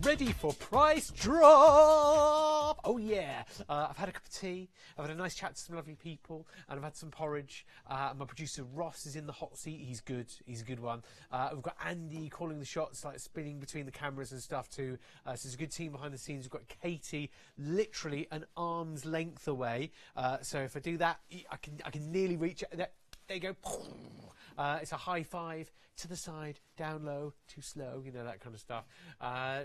Ready for price drop. Oh yeah, I've had a cup of tea, I've had a nice chat to some lovely people, and I've had some porridge. My producer Ross is in the hot seat. He's good, he's a good one. We've got Andy calling the shots, like spinning between the cameras and stuff too. So there's a good team behind the scenes. We've got Katie literally an arm's length away, so if I do that I can nearly reach it. There you go. It's a high five, to the side, down low, too slow, you know, that kind of stuff.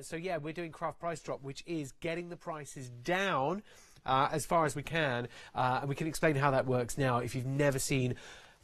So yeah, we're doing craft price drop, which is getting the prices down as far as we can, and we can explain how that works now if you've never seen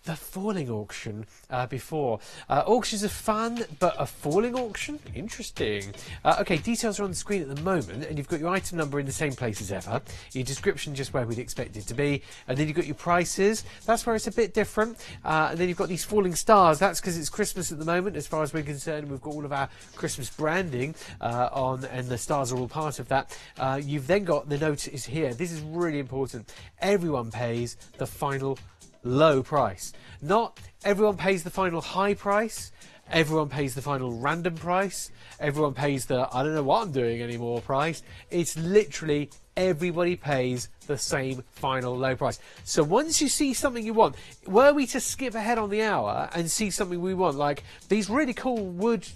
the falling auction before. Auctions are fun, but a falling auction? Interesting. Okay, details are on the screen at the moment, and you've got your item number in the same place as ever, your description just where we'd expect it to be, and then you've got your prices. That's where it's a bit different. And then you've got these falling stars. That's because it's Christmas at the moment, as far as we're concerned. We've got all of our Christmas branding on, and the stars are all part of that. You've then got the notice here. This is really important. Everyone pays the final low price. Not everyone pays the final high price, everyone pays the final random price, everyone pays the I don't know what I'm doing anymore price. It's literally everybody pays the same final low price. So once you see something you want, were we to skip ahead on the hour and see something we want, like these really cool wood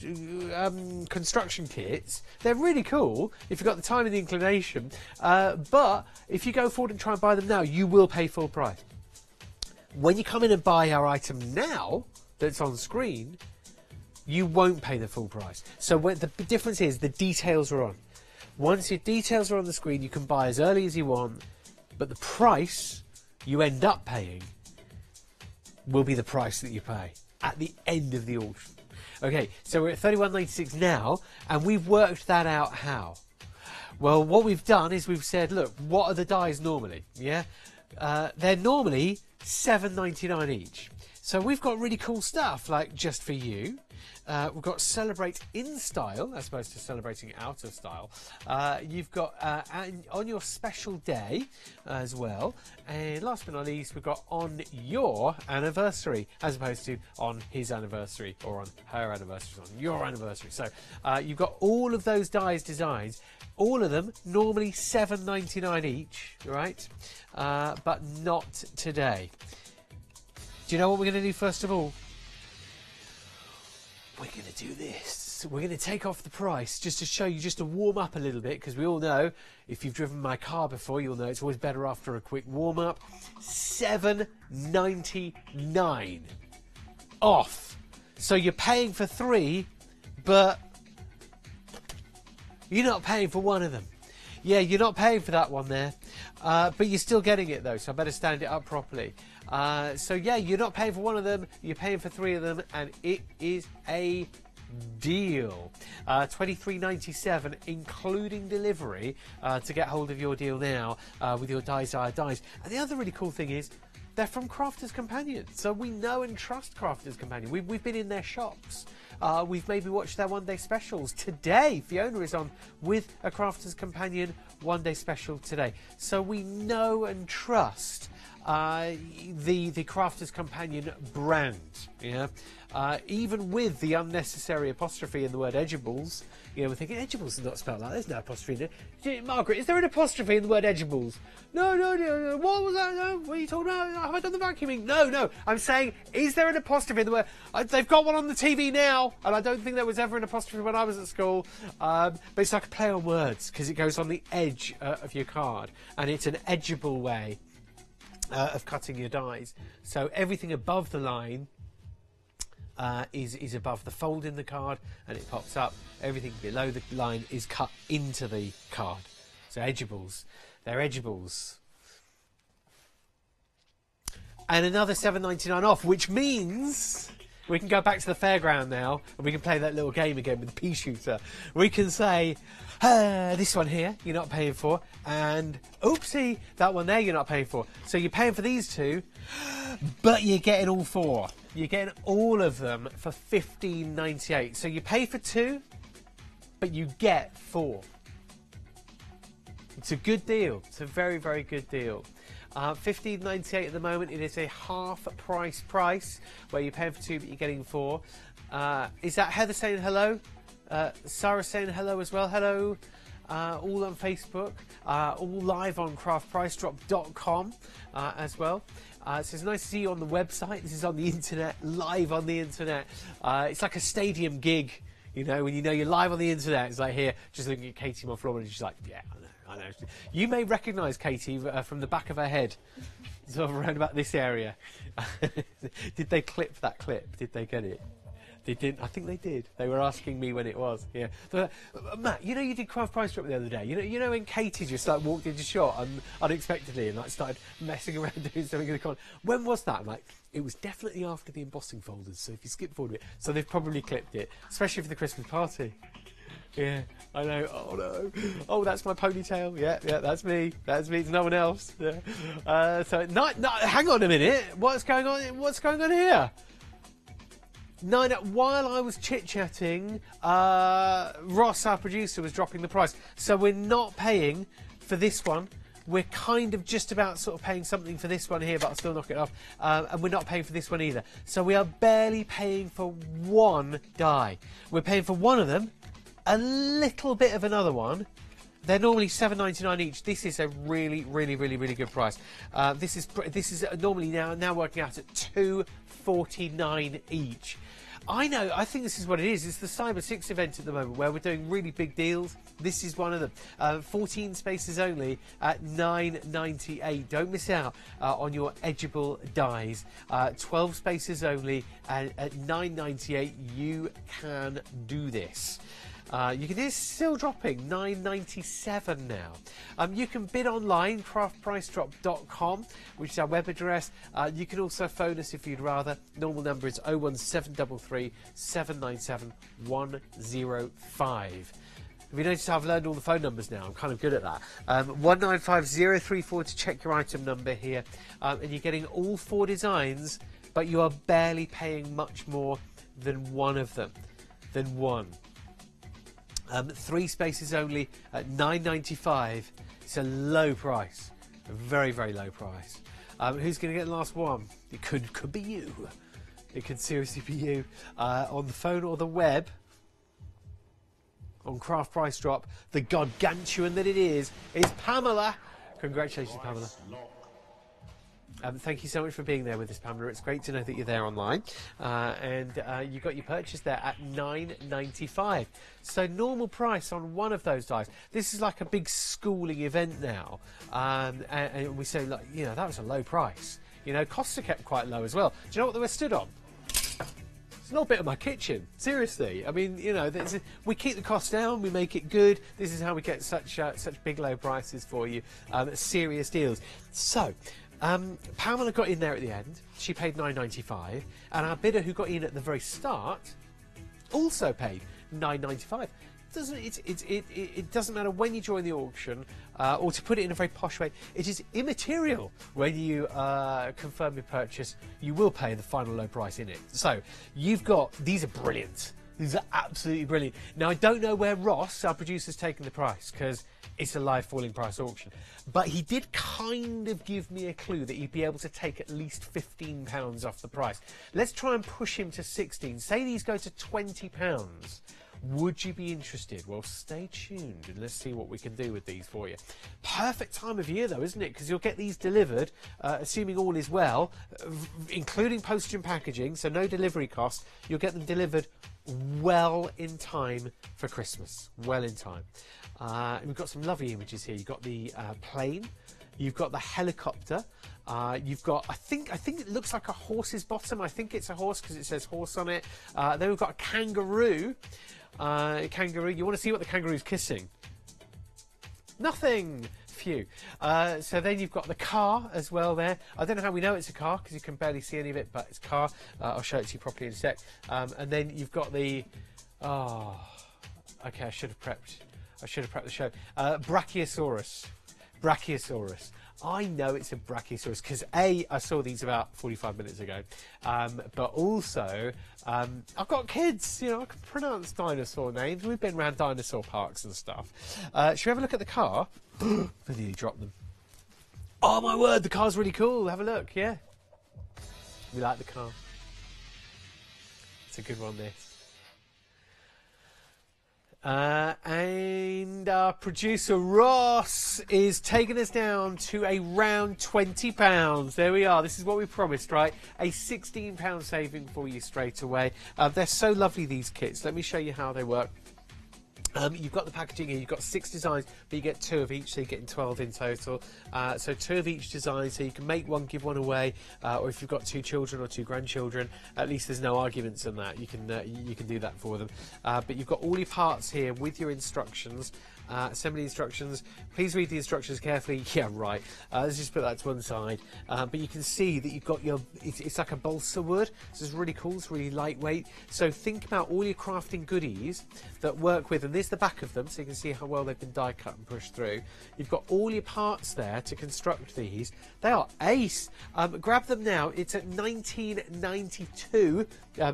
construction kits, they're really cool if you've got the time and the inclination, but if you go forward and try and buy them now, you will pay full price. When you come in and buy our item now that's on screen, you won't pay the full price. So the difference is the details are on. Once your details are on the screen, you can buy as early as you want, but the price you end up paying will be the price that you pay at the end of the auction. Okay, so we're at £31.96 now, and we've worked that out how? Well, what we've done is we've said, look, what are the dies normally? Yeah, they're normally £7.99 each. So we've got really cool stuff like Just For You. We've got Celebrate in Style as opposed to celebrating out of style. You've got On Your Special Day as well. And last but not least, we've got On Your Anniversary as opposed to on his anniversary or on her anniversary, on your anniversary. So you've got all of those dies designs. All of them normally £7.99 each, right? But not today. Do you know what we're going to do first of all? We're going to do this. We're going to take off the price just to show you, just to warm up a little bit, because we all know, if you've driven my car before, you'll know it's always better after a quick warm up. £7.99 off. So you're paying for three, but you're not paying for one of them. Yeah, you're not paying for that one there, but you're still getting it though, so I better stand it up properly. So yeah, you're not paying for one of them, you're paying for three of them, and it is a deal. $23.97 including delivery to get hold of your deal now with your Dies. And the other really cool thing is they're from Crafters Companion, so we know and trust Crafters Companion. We've been in their shops. We've maybe watched their one-day specials. Today, Fiona is on with a Crafters Companion one-day special today. So we know and trust the Crafters Companion brand. Yeah, even with the unnecessary apostrophe in the word edibles, you know, we're thinking edibles is not spelled like that. There's no apostrophe in it. Margaret, is there an apostrophe in the word edibles? No. What was that? No, what are you talking about? Have I done the vacuuming? No. I'm saying, is there an apostrophe in the word? They've got one on the TV now, and I don't think there was ever an apostrophe when I was at school. But it's like a play on words because it goes on the edge of your card, and it's an edgeable way of cutting your dies. So everything above the line is above the fold in the card, and it pops up. Everything below the line is cut into the card. So edgeables, they're edgeables. And another £7.99 off, which means we can go back to the fairground now, and we can play that little game again with the pea shooter. We can say, this one here you're not paying for, and oopsie, that one there you're not paying for. So you're paying for these two, but you're getting all four. You're getting all of them for $15.98. So you pay for two, but you get four. It's a good deal. It's a very, very good deal. $15.98 at the moment. It is a half price where you're paying for 2 but you're getting 4. Is that Heather saying hello? Sarah saying hello as well. Hello. All on Facebook. All live on craftpricedrop.com as well. So it's nice to see you on the website. This is on the internet, live on the internet. It's like a stadium gig, you know, when you know you're live on the internet. It's like here, just looking at Katie Monflora, and she's like, yeah, I know. You may recognise Katie from the back of her head, sort of around about this area. Did they clip that clip? Did they get it? They didn't. I think they did. They were asking me when it was. Yeah, but, Matt, you know you did Craft Price Drop the other day. You know when Katie just like walked into shot unexpectedly and like started messing around doing something in the corner. When was that? I'm like, it was definitely after the embossing folders. So if you skip forward a bit, so they've probably clipped it, especially for the Christmas party. Yeah, I know. Oh no. Oh, that's my ponytail. Yeah, that's me. That's me. It's no one else. Yeah. So hang on a minute. What's going on? What's going on here? No, while I was chit-chatting, Ross, our producer, was dropping the price. So we're not paying for this one. We're kind of just about sort of paying something for this one here, but I'll still knock it off. And we're not paying for this one either. So we are barely paying for one die. We're paying for one of them, a little bit of another one. They're normally $7.99 each. This is a really, really, really, really good price. This is normally now working out at $2.49 each. I know. I think this is what it is. It's the Cyber 6 event at the moment where we're doing really big deals. This is one of them. 14 spaces only at $9.98. Don't miss out on your edgeable dies. 12 spaces only at $9.98. You can do this. You can do still dropping $9.97 now. You can bid online, craftpricedrop.com, which is our web address. You can also phone us if you'd rather. Normal number is 01733 797 105. Have you noticed how I've learned all the phone numbers now? I'm kind of good at that. 195034 to check your item number here. And you're getting all 4 designs, but you are barely paying much more than one of them. 3 spaces only at $9.95. It's a low price, a very, very low price. Who's going to get the last one? It could be you. It could seriously be you. On the phone or the web, on Craft Price Drop, the gargantuan that it is Pamela. Congratulations, Pamela. Thank you so much for being there with us, Pamela. It's great to know that you're there online. And you got your purchase there at $9.95. So normal price on one of those dies. This is like a big schooling event now. And we say, like, you know, that was a low price. You know, costs are kept quite low as well. Do you know what they were stood on? It's not a bit of my kitchen, seriously. I mean, you know, we keep the costs down, we make it good. This is how we get such big low prices for you, serious deals. So, Pamela got in there at the end. She paid $9.95, and our bidder who got in at the very start also paid $9.95. It doesn't matter when you join the auction, or to put it in a very posh way, it is immaterial when you confirm your purchase. You will pay the final low price in it. So you've got, these are brilliant. These are absolutely brilliant. Now I don't know where Ross, our producer's taken the price, because it's a live falling price auction. But he did kind of give me a clue that he'd be able to take at least £15 off the price. Let's try and push him to 16. Say these go to £20. Would you be interested? Well, stay tuned and let's see what we can do with these for you. Perfect time of year though, isn't it? Because you'll get these delivered, assuming all is well, including postage and packaging, so no delivery cost. You'll get them delivered well in time for Christmas. Well in time. We've got some lovely images here. You've got the plane. You've got the helicopter. You've got, I think it looks like a horse's bottom. I think it's a horse because it says horse on it. Then we've got a kangaroo. Kangaroo. You want to see what the kangaroo's kissing? Nothing. Phew. So then you've got the car as well there. I don't know how we know it's a car because you can barely see any of it, but it's a car. I'll show it to you properly in a sec. And then you've got the... Oh, okay, I should have prepped the show. Brachiosaurus. Brachiosaurus. I know it's a Brachiosaurus because A, I saw these about 45 minutes ago, but also I've got kids, you know, I can pronounce dinosaur names. We've been around dinosaur parks and stuff. Should we have a look at the car? I nearly dropped them. Oh my word, the car's really cool. Have a look, yeah. We like the car. It's a good one, this. And our producer Ross is taking us down to around £20. There we are. This is what we promised, right? A £16 saving for you straight away. They're so lovely, these kits. Let me show you how they work. You've got the packaging here, you've got 6 designs, but you get 2 of each, so you're getting 12 in total. So 2 of each design, so you can make one, give one away, or if you've got 2 children or 2 grandchildren, at least there's no arguments in that. You can do that for them. But you've got all your parts here with your instructions. Assembly instructions. Please read the instructions carefully. Yeah, right. Let's just put that to one side. But you can see that you've got your. It's like a balsa wood. So it's really cool. It's really lightweight. So think about all your crafting goodies that work with, and there's the back of them, so you can see how well they've been die cut and pushed through. You've got all your parts there to construct these. They are ace. Grab them now. It's at $19.92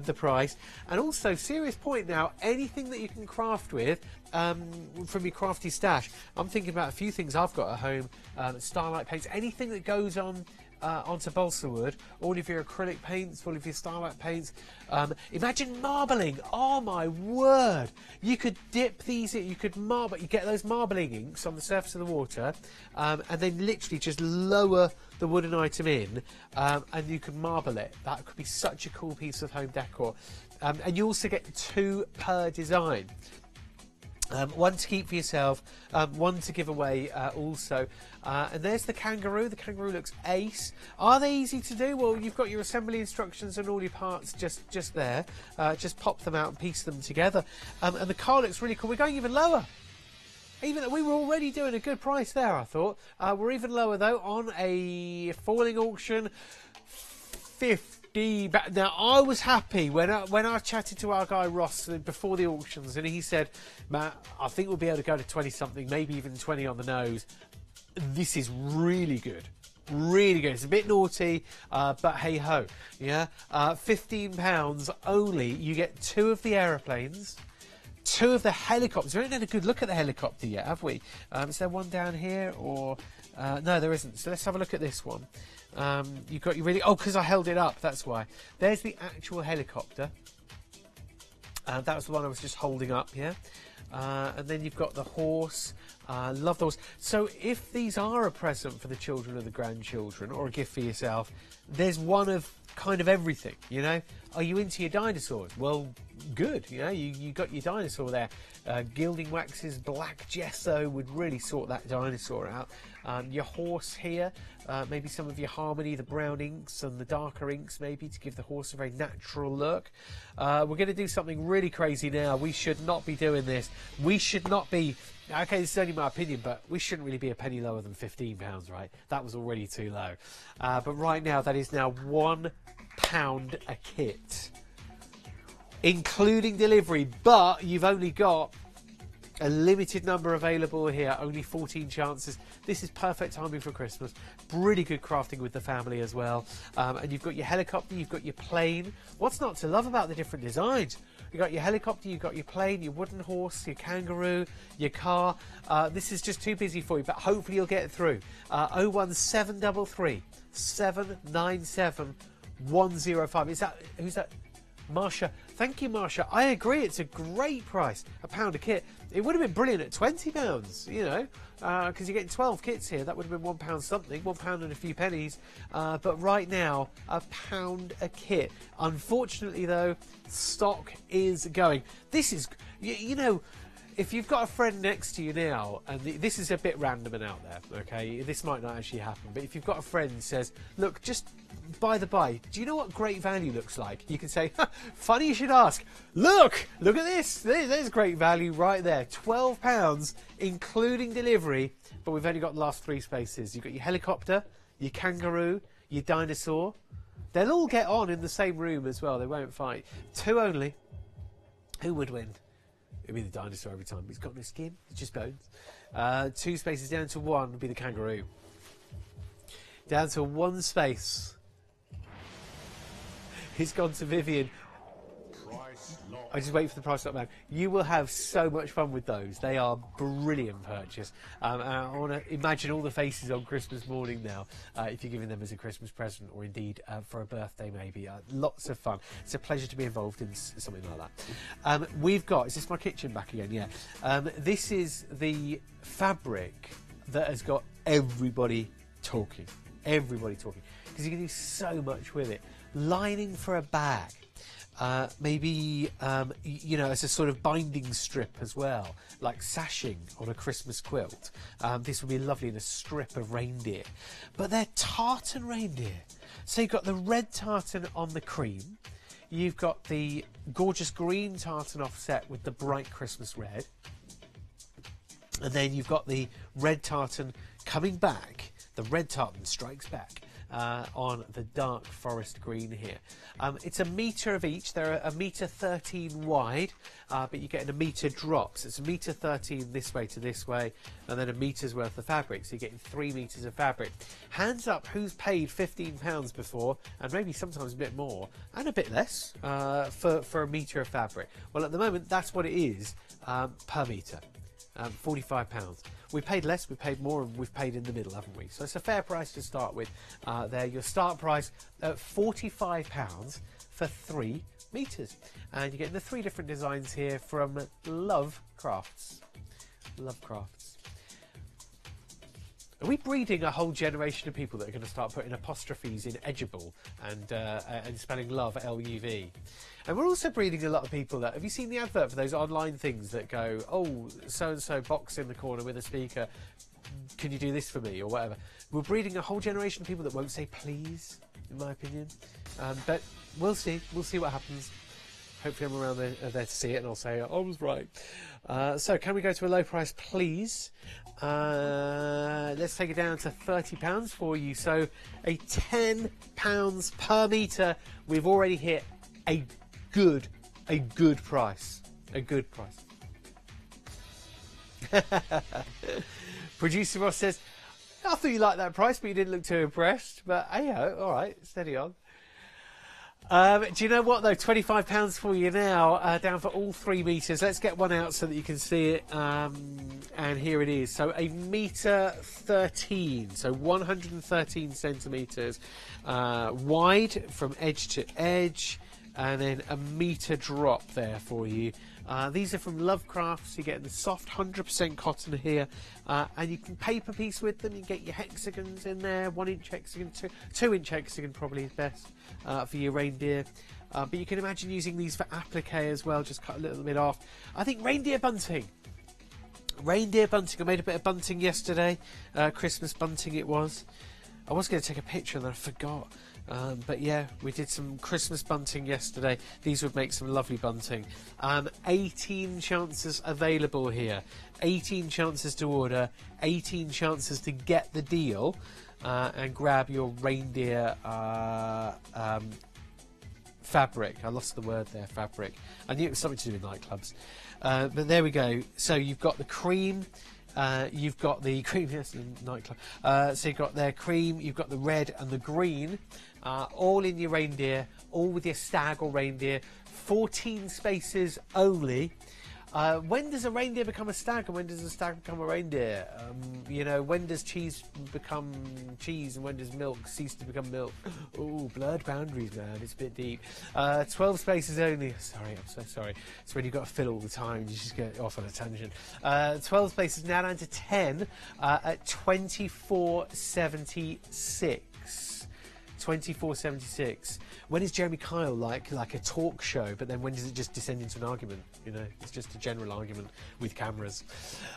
the price, and also serious point now. Anything that you can craft with. From your crafty stash, I'm thinking about a few things I've got at home. Starlight paints, anything that goes on onto balsa wood, all of your acrylic paints, all of your starlight paints. Imagine marbling. Oh my word! You could dip these in, you could marble. You get those marbling inks on the surface of the water, and then literally just lower the wooden item in, and you can marble it. That could be such a cool piece of home decor. And you also get 2 per design. One to keep for yourself, one to give away also. And there's the kangaroo. The kangaroo looks ace. Are they easy to do? Well, you've got your assembly instructions and all your parts just there. Just pop them out and piece them together. And the car looks really cool. We're going even lower. Even we were already doing a good price there, I thought. We're even lower, though, on a falling auction. 50. Now, I was happy when I chatted to our guy Ross before the auctions, and he said, Matt, I think we'll be able to go to 20-something, maybe even 20 on the nose. This is really good. Really good. It's a bit naughty, but hey-ho. Yeah, £15 only. You get 2 of the aeroplanes, 2 of the helicopters. We haven't had a good look at the helicopter yet, have we? Is there one down here? Or no, there isn't. So let's have a look at this one. You've got your really... Oh, because I held it up, that's why. There's the actual helicopter. That was the one I was just holding up, yeah? And then you've got the horse. Love the horse. So if these are a present for the children or the grandchildren, or a gift for yourself, there's one of kind of everything, you know? Are you into your dinosaurs? Well, good, you know, you got your dinosaur there. Gilding waxes, black gesso would really sort that dinosaur out. Your horse here, maybe some of your Harmony, the brown inks and the darker inks maybe to give the horse a very natural look. We're going to do something really crazy now. We should not be doing this. We should not be... Okay, this is only my opinion, but we shouldn't really be a penny lower than £15, right? That was already too low. But right now, that is now £1 a kit, including delivery. But you've only got a limited number available here, only 14 chances. This is perfect timing for Christmas. Really good crafting with the family as well. And you've got your helicopter, you've got your plane. What's not to love about the different designs? You've got your helicopter, you've got your plane, your wooden horse, your kangaroo, your car. This is just too busy for you, but hopefully you'll get through. 01733 797 105. Is that, who's that? Marsha. Thank you, Marsha. I agree, it's a great price. £1 a kit. It would have been brilliant at £20, you know, because you're getting 12 kits here. That would have been £1 something, £1 and a few pennies. But right now, £1 a kit. Unfortunately, though, stock is going. This is, you know, if you've got a friend next to you now, and this is a bit random and out there, okay, this might not actually happen, but if you've got a friend who says, look, just by the by, do you know what great value looks like? You can say, funny you should ask. Look at this. There's great value right there. £12, including delivery, but we've only got the last 3 spaces. You've got your helicopter, your kangaroo, your dinosaur. They'll all get on in the same room as well. They won't fight. 2 only. Who would win? It'll be the dinosaur every time. He's got no skin, it's just bones. 2 spaces down to 1 would be the kangaroo. Down to 1 space. He's gone to Vivian. I just wait for the price up, man. You will have so much fun with those. They are brilliant purchase. I want to imagine all the faces on Christmas morning now, if you're giving them as a Christmas present or indeed for a birthday maybe. Lots of fun. It's a pleasure to be involved in something like that. We've got, is this my kitchen back again? Yeah. This is the fabric that has got everybody talking. Everybody talking. Because you can do so much with it. Lining for a bag. Maybe, you know, as a sort of binding strip as well, like sashing on a Christmas quilt. This would be lovely in a strip of reindeer. But they're tartan reindeer. So you've got the red tartan on the cream. You've got the gorgeous green tartan offset with the bright Christmas red. And then you've got the red tartan coming back. The red tartan strikes back. On the dark forest green here. It's a metre of each. They're a metre 13 wide, but you're getting a metre drop. So it's a metre 13 this way to this way, and then a metre's worth of fabric. So you're getting 3 metres of fabric. Hands up who's paid £15 before, and maybe sometimes a bit more, and a bit less, for a metre of fabric. Well, at the moment, that's what it is per metre. £45. We paid less, we paid more, and we've paid in the middle, haven't we? So it's a fair price to start with. There, your start price at £45 for 3 metres. And you're getting the 3 different designs here from Love Crafts. Love Crafts. Are we breeding a whole generation of people that are going to start putting apostrophes in edgeable and spelling love L-U-V? And we're also breeding a lot of people that... Have you seen the advert for those online things that go, oh, so-and-so box in the corner with a speaker, can you do this for me, or whatever? We're breeding a whole generation of people that won't say please, in my opinion. But we'll see. We'll see what happens. Hopefully I'm around there to see it, and I'll say, I was right. So can we go to a low price, please? Let's take it down to £30 for you. So a £10 per metre. We've already hit a good price. A good price. Producer Ross says, I thought you liked that price, but you didn't look too impressed. But hey, all right, steady on. Do you know what though? £25 for you now, down for all 3 metres. Let's get one out so that you can see it. And here it is. So a metre 13, so 113 centimetres wide from edge to edge, and then a metre drop there for you. These are from Love Crafts. You're getting the soft 100% cotton here, and you can paper piece with them. You get your hexagons in there, 1-inch hexagon, 2-inch hexagon probably is best for your reindeer. But you can imagine using these for applique as well. Just cut a little bit off. I think reindeer bunting. Reindeer bunting. I made a bit of bunting yesterday. Christmas bunting it was. I was going to take a picture and then I forgot. But yeah, we did some Christmas bunting yesterday. These would make some lovely bunting. 18 chances available here. 18 chances to order. 18 chances to get the deal and grab your reindeer fabric. I lost the word there, fabric. I knew it was something to do with nightclubs. But there we go. So you've got the cream. You've got the cream, yes, nightclub. So you've got their cream, you've got the red and the green, all in your reindeer, all with your stag or reindeer. 14 spaces only. When does a reindeer become a stag, and when does a stag become a reindeer? You know, when does cheese become cheese, and when does milk cease to become milk? Oh, blurred boundaries, man. It's a bit deep. 12 spaces only. Sorry, I'm so sorry. It's when you've got to fill all the time. You just get off on a tangent. 12 spaces now down to 10 at 24.76. 24.76. When is Jeremy Kyle like a talk show, but then when does it just descend into an argument? You know, it's just a general argument with cameras.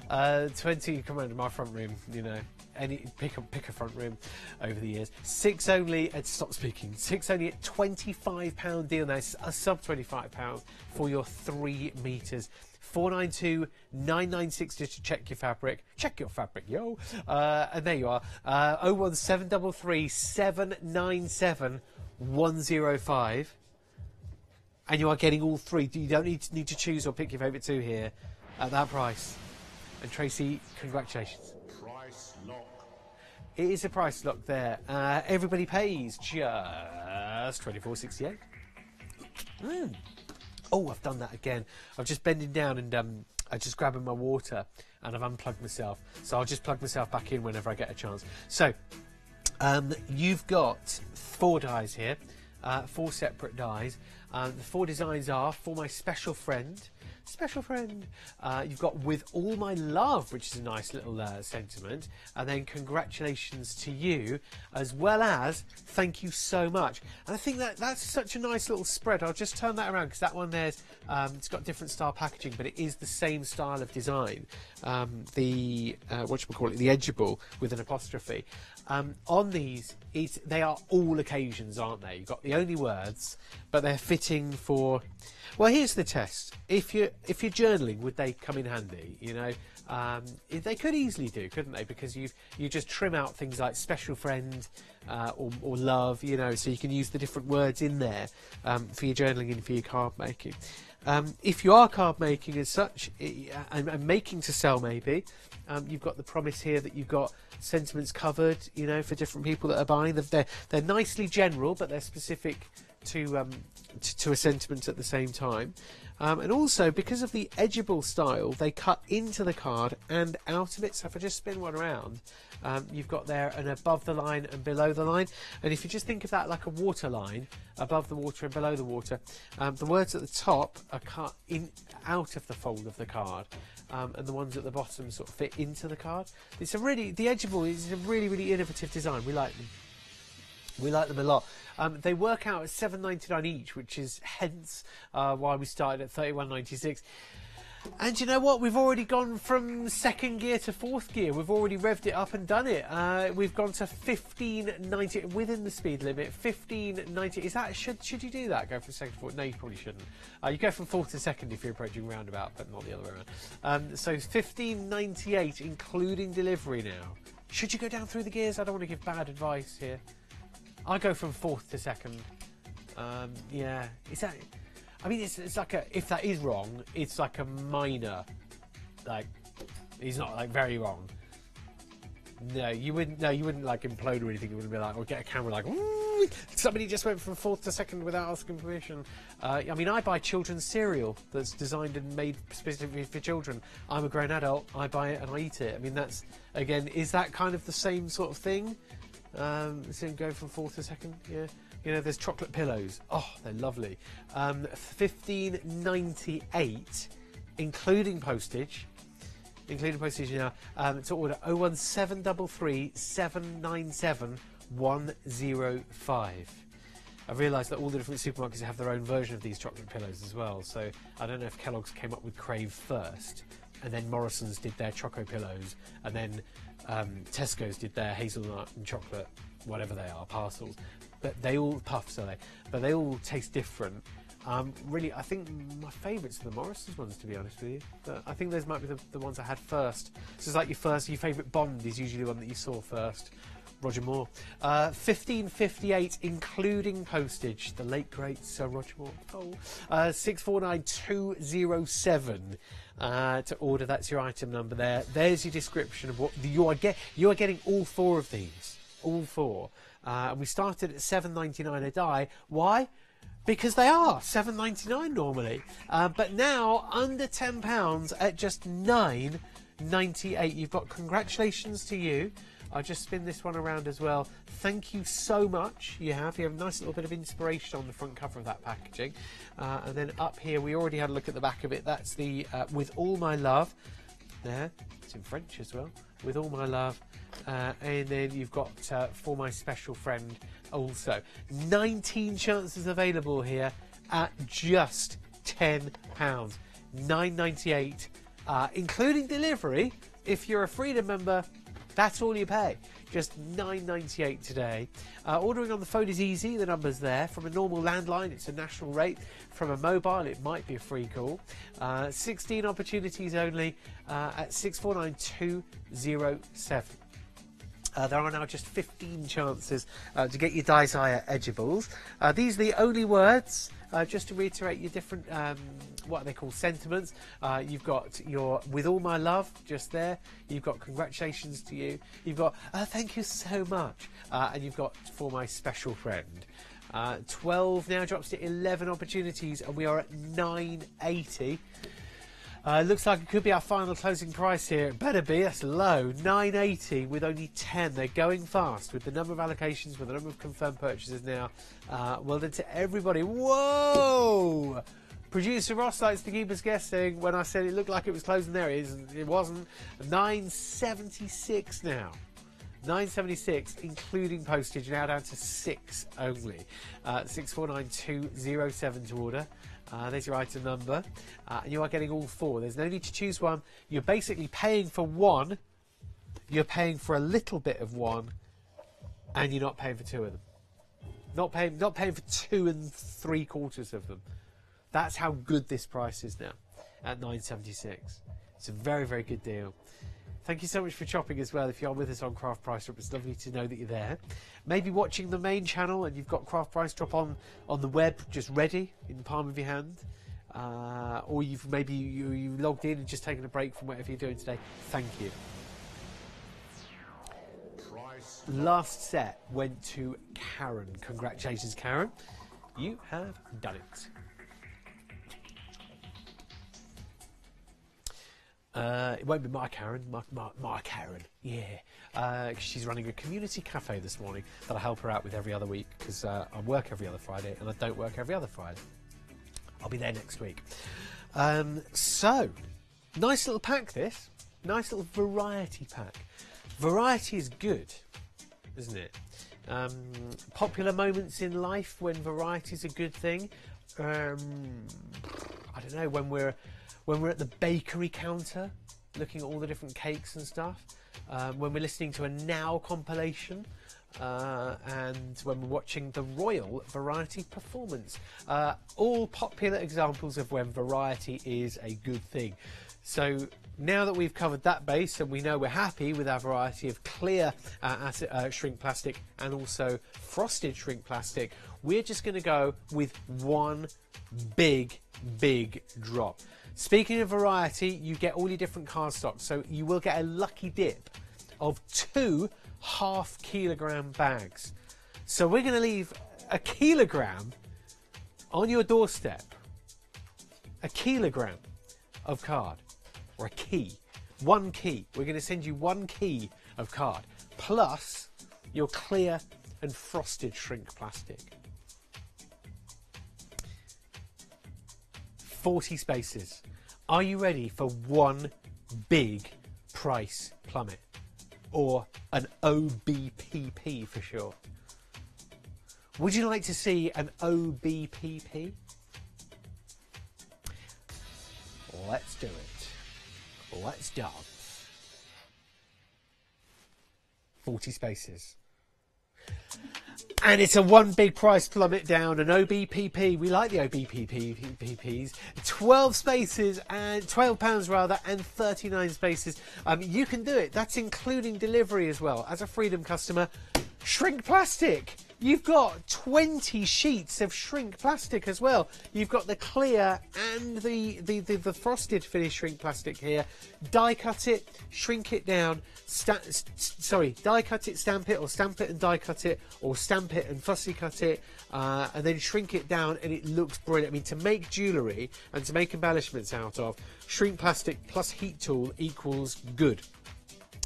20, come around to my front room, you know, pick a front room over the years. 6 only at, stop speaking, 6 only at £25 deal now, it's a sub £25 for your 3 metres. 492-996 to check your fabric. Check your fabric, yo. And there you are. 01733 797 105. And you are getting all three. You don't need to choose or pick your favourite two here at that price. And Tracy, congratulations. Price lock. It is a price lock there. Everybody pays just $24.68. Oh, I've done that again. I'm just bending down and I'm just grabbing my water and I've unplugged myself. So I'll just plug myself back in whenever I get a chance. So you've got 4 dies here, 4 separate dies. The 4 designs are For My Special Friend. You've got With All My Love, which is a nice little sentiment, and then Congratulations to You, as well as Thank You So Much. And I think that's such a nice little spread. I'll just turn that around because that one there's it's got different style packaging, but it is the same style of design. The edgeable with an apostrophe. On these, they are all occasions, aren't they? You've got the only words, but they're fitting for. Well, here's the test. If you're journaling, would they come in handy? You know, they could easily do, couldn't they? Because you just trim out things like special friend or love. You know, so you can use the different words in there for your journaling and for your card making. If you are card making as such and making to sell, maybe you've got the promise here that you've got sentiments covered. You know, for different people that are buying them. They're nicely general, but they're specific to a sentiment at the same time, and also because of the edgeable style, they cut into the card and out of it. So if I just spin one around, you've got there an above the line and below the line, and if you just think of that like a water line, above the water and below the water, the words at the top are cut in out of the fold of the card, and the ones at the bottom sort of fit into the card. The edgeable is a really innovative design. We like them. We like them a lot. They work out at $7.99 each, which is hence why we started at $31.96. And you know what? We've already gone from 2nd gear to 4th gear. We've already revved it up and done it. We've gone to 15.90 within the speed limit. 15.90. Is that should you do that? Go from 2nd to 4th? No, you probably shouldn't. You go from 4th to 2nd if you're approaching roundabout, but not the other way around. So 15.98 including delivery now. Should you go down through the gears? I don't want to give bad advice here. I go from 4th to 2nd. Yeah, is that? I mean, it's like if that is wrong, it's like a minor. Like, he's not like very wrong. No, you wouldn't like implode or anything. You wouldn't be like, or get a camera like, ooh, somebody just went from 4th to 2nd without asking permission. I mean, I buy children's cereal that's designed and made specifically for children. I'm a grown adult. I buy it and I eat it. I mean, that's again, is that kind of the same sort of thing? So go from 4th to 2nd, yeah. You know, there's chocolate pillows. Oh, they're lovely. $15.98, including postage. Now, to order 01733 797 105. I've realised that all the different supermarkets have their own version of these chocolate pillows as well. So I don't know if Kellogg's came up with Crave first, and then Morrison's did their Choco Pillows, and then Tesco's did their hazelnut and chocolate, whatever they are, parcels. But they all puffs, are they? But they all taste different. Really, I think my favourites are the Morrison's ones, to be honest with you. But I think those might be the ones I had first. So it's like your favourite Bond is usually the one that you saw first. Roger Moore. $15.58 including postage. The late great Sir Roger Moore. 649207 to order. That's your item number there. There's your description of what you are getting. All 4 of these. All 4. And we started at $7.99 a die. Why? Because they are $7.99 normally. But now under £10 at just $9.98. You've got Congratulations to You. I'll just spin this one around as well. Thank you so much. You have a nice little bit of inspiration on the front cover of that packaging. And then up here, we already had a look at the back of it. That's the With All My Love. There, it's in French as well. With All My Love. And then you've got For My Special Friend also. 19 chances available here at just £10. $9.98, including delivery. If you're a Freedom member, that's all you pay. Just $9.98 today. Ordering on the phone is easy. The number's there. From a normal landline, it's a national rate. From a mobile, it might be a free call. 16 opportunities only at 649207. There are now just 15 chances to get your Desire Edibles. These are the only words, just to reiterate your different, what are they called, sentiments. You've got your "with all my love" just there. You've got "congratulations to you." You've got "thank you so much." And you've got "for my special friend." 12 now drops to 11 opportunities, and we are at 9.80. Looks like it could be our final closing price here. It better be. That's low. 9.80 with only 10. They're going fast with the number of allocations, with the number of confirmed purchases now. Well done to everybody. Whoa! Producer Ross likes to keep us guessing. When I said it looked like it was closing, there it is. It wasn't. 9.76 now. 9.76, including postage, now down to 6 only. 649207 to order. There's your item number, and you are getting all 4. There's no need to choose one. You're basically paying for one, you're paying for a little bit of one, and you're not paying for 2 of them. Not paying for 2 3/4 of them. That's how good this price is now at 9.76. It's a very, very good deal. Thank you so much for shopping as well. If you are with us on Craft Price Drop, it's lovely to know that you're there. Maybe watching the main channel and you've got Craft Price Drop on the web just ready in the palm of your hand. Or you've maybe you logged in and just taken a break from whatever you're doing today. Thank you. Last set went to Karen. Congratulations, Karen. You have done it. It won't be my Karen, my Karen, yeah. 'Cause she's running a community cafe this morning that I help her out with every other week, because I work every other Friday and I don't work every other Friday. I'll be there next week. So, nice little pack this. Nice little variety pack. Variety is good, isn't it? Popular moments in life when variety is a good thing. I don't know, when we're at the bakery counter looking at all the different cakes and stuff, when we're listening to a Now compilation, and when we're watching the Royal Variety Performance. All popular examples of when variety is a good thing. So now that we've covered that base and we know we're happy with our variety of clear shrink plastic and also frosted shrink plastic, we're just going to go with one big drop. Speaking of variety, you get all your different cardstock, so you will get a lucky dip of 2 half-kilogram bags. So we're going to leave a kilogram on your doorstep. A kilogram of card, or a key. 1 key. We're going to send you 1 key of card, plus your clear and frosted shrink plastic. 40 spaces. Are you ready for one big price plummet? Or an OBPP for short? Would you like to see an OBPP? Let's do it. Let's dance. 40 spaces. And it's a one big price plummet down, an OBPP. We like the OBPPs. 12 spaces and £12 rather, and 39 spaces. You can do it. That's including delivery as well. As a Freedom customer, shrink plastic. You've got 20 sheets of shrink plastic as well. You've got the clear and the frosted finish shrink plastic here. Die cut it, shrink it down. Die cut it, stamp it, or stamp it and die cut it, or stamp it and fussy cut it, and then shrink it down, and it looks brilliant. I mean, to make jewellery and to make embellishments out of, shrink plastic plus heat tool equals good.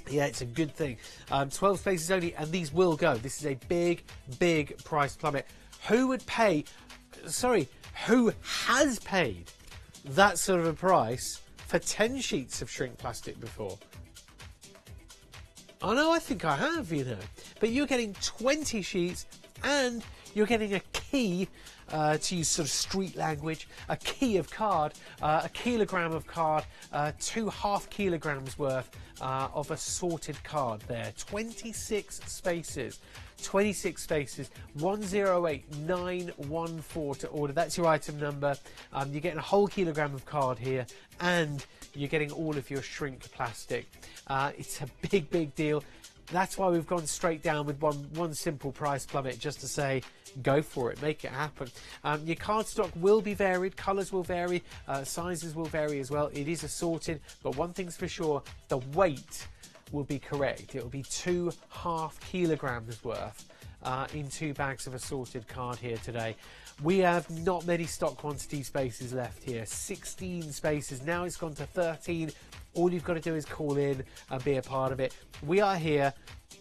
Yeah, it's a good thing. 12 spaces only, and these will go. This is a big price plummet. Who has paid that sort of a price for 10 sheets of shrink plastic before? I know, I think I have, you know. But you're getting 20 sheets, and you're getting a key, to use sort of street language, a key of card, a kilogram of card, 2 half kilograms worth of assorted card there. 26 spaces. 26 spaces. 108914 to order. That's your item number. You're getting a whole kilogram of card here, and you're getting all of your shrink plastic. It's a big deal. That's why we've gone straight down with one simple price plummet, just to say, go for it, make it happen. Your card stock will be varied, colours will vary, sizes will vary as well. It is assorted, but one thing's for sure, the weight will be correct. It will be 2.5 kilograms worth in 2 bags of assorted card here today. We have not many stock quantity spaces left here, 16 spaces. Now it's gone to 13. All you've got to do is call in and be a part of it. We are here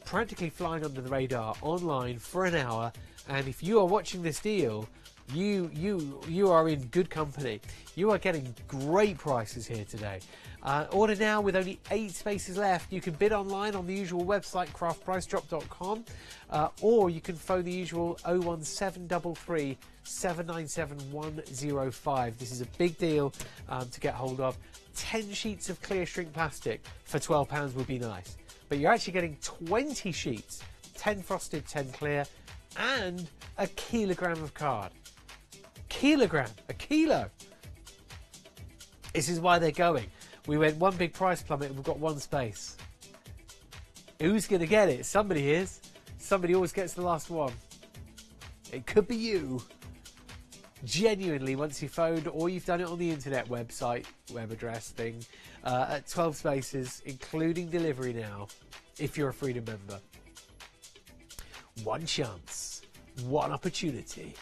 practically flying under the radar online for an hour, and if you are watching this deal, you are in good company. You are getting great prices here today. Order now with only 8 spaces left. You can bid online on the usual website, craftpricedrop.com, or you can phone the usual 01733 797 105. This is a big deal to get hold of. 10 sheets of clear shrink plastic for £12 would be nice, but you're actually getting 20 sheets, 10 frosted, 10 clear, and a kilogram of card. A kilo. This is why they're going. We went one big price plummet and we've got 1 space. Who's going to get it? Somebody is. Somebody always gets the last one. It could be you. Genuinely, once you've phoned or you've done it on the internet website, web address thing, at 12 spaces, including delivery now, if you're a Freedom member. One chance, one opportunity.